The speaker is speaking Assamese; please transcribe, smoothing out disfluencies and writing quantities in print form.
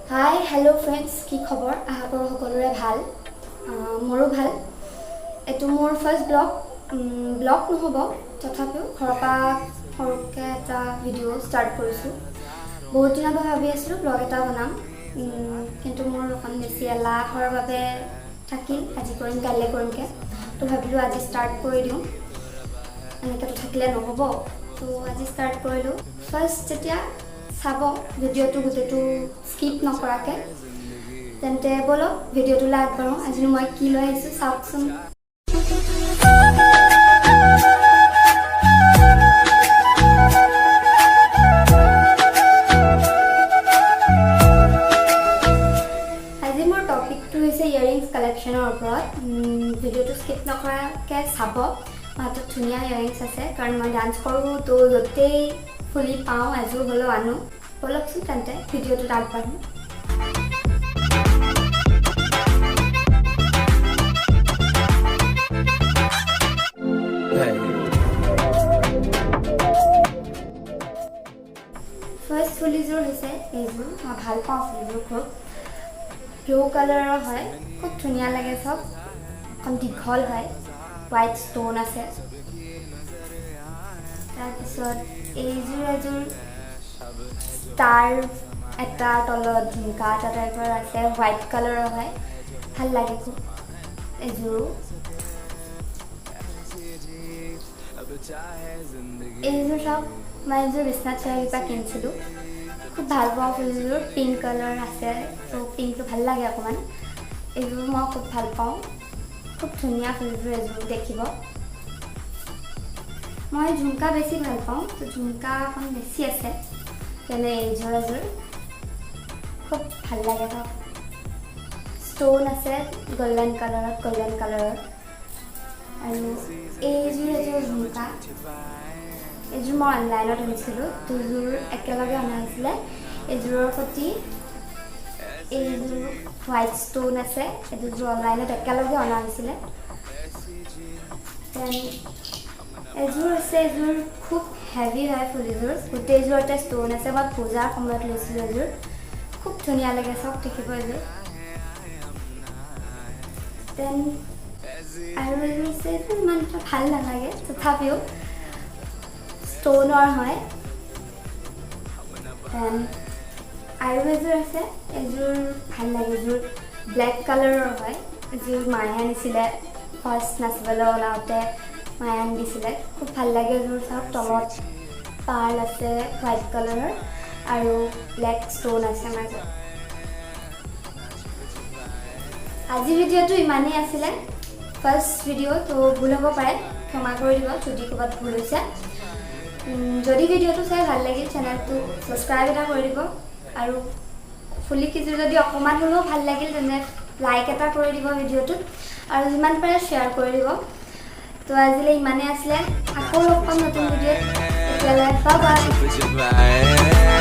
हाय हेलो फ्रेंड्स की खबर आशा करो সকলোৰে ভাল মোৰো ভাল এটো মোৰ ফাৰ্স্ট ব্লগ নহব তথাপিও ঘৰপা সৰুকে এটা ভিডিও ষ্টাৰ্ট কৰিছো বহুত দিনৰ পৰা ভাবি আছিলো ব্লগ এটা বনাম কিন্তু মোৰ অকণ বেছি এলাহৰ বাবে থাকিল আজি কৰিম কাইলৈ কৰিমকে তো ভাবিলো আজি ষ্টাৰ্ট কৰি দিওঁ এনেকৈ তো থাকিলে নহব তো আজি ষ্টাৰ্ট কৰিলো ফাৰ্স্ট যেতিয়া চাব ভিডিওটো গোটেইটো স্কিপ নকৰাকে তেন্তে বলো ভিডিওটো আগবাঢ়ো আজি মই কি লৈ আহিছো চাওকচোন আজি মোৰ টপিকটো হৈছে ইয়াৰিংছ কালেকশ্যনৰ ওপৰত ভিডিওটো স্কিপ নকৰাকে চাব মাত্ৰ ধুনীয়া ইয়াৰিংছ আছে কাৰণ মই ডান্স কৰোঁ তো য'তেই ফুলি পাওঁ এযোৰ হ'লেও আনো বলকচোন তেন্তে ভিডিওটো আগবাঢ়ো ফাৰ্ষ্ট ফুলিযোৰ হৈছে এইযোৰ মই ভাল পাওঁ ফুলিযোৰ খুব ব্লু কালাৰৰ হয় খুব ধুনীয়া লাগে চব অকণ দীঘল হয় হোৱাইট ষ্ট'ন আছে তাৰপিছত এইযোৰ এযোৰ ষ্টাৰ এটা তলত ঝুমকা এটা টাইপৰ আছে হোৱাইট কালাৰৰ হয় ভাল লাগে খুব এইযোৰো এইযোৰ চাওক মই এইযোৰ বিশ্বনাথ চাৰিআলিৰ পৰা কিনিছিলোঁ খুব ভাল পাওঁ ফুলযোৰ পিংক কালাৰ আছে তো পিংকটো ভাল লাগে অকণমান এইযোৰ মই খুব ভাল পাওঁ খুব ধুনীয়া ফুলযোৰ এযোৰ দেখিব মই ঝুমকা বেছি ভাল পাওঁ তো ঝুমকা অকণ বেছি আছে যেনে এইযোৰ এযোৰ খুব ভাল লাগে চাওক ষ্ট'ন আছে গল্ডেন কালাৰৰ আৰু এইযোৰ এযোৰ ঝুমকা এইযোৰ মই অনলাইনত আনিছিলোঁ দুযোৰ একেলগে অনা হৈছিলে এইযোৰৰ সৈতে এইযোৰ হোৱাইট ষ্ট'ন আছে এই দুযোৰ অনলাইনত একেলগে অনা হৈছিলে দেন এইযোৰ আছে এইযোৰ খুব হেভি হয় ফুলিযোৰ গোটেইযোৰতে ষ্ট'ন আছে মই পূজাৰ সময়ত লৈছিলোঁ এইযোৰ খুব ধুনীয়া লাগে চব দেখিব এইযোৰ দেন আৰু এইযোৰ আছে এইযোৰ ইমান এটা ভাল নালাগে তথাপিও ষ্ট'নৰ হয় দেন আৰু এযোৰ আছে এইযোৰ ভাল লাগে এইযোৰ ব্লেক কালাৰৰ হয় এইযোৰ মায়ে আনিছিলে ফাৰ্ষ্ট নাচিবলৈ ওলাওঁতে মায়ে আনি দিছিলে খুব ভাল লাগে এইযোৰ চাওক তলত পাৰ্ল আছে হোৱাইট কালাৰৰ আৰু ব্লেক ষ্ট'ন আছে মাজত আজি ভিডিঅ'টো ইমানেই আছিলে ফাৰ্ষ্ট ভিডিঅ' তো ভুল হ'ব পাৰে ক্ষমা কৰি দিব যদি ক'ৰবাত ভুল হৈছে যদি ভিডিঅ'টো চাই ভাল লাগিল চেনেলটো ছাবস্ক্ৰাইব এটা কৰি দিব আৰু ফুলি কিযোৰ যদি অকণমান হ'লেও ভাল লাগিল তেনে লাইক এটা কৰি দিব ভিডিঅ'টোত আৰু যিমান পাৰে শ্বেয়াৰ কৰি দিব তো আজিলৈ ইমানেই আছিলে আকৌ লগ পাম নতুন ভিডিঅ'ত তেতিয়ালৈ বাই বাই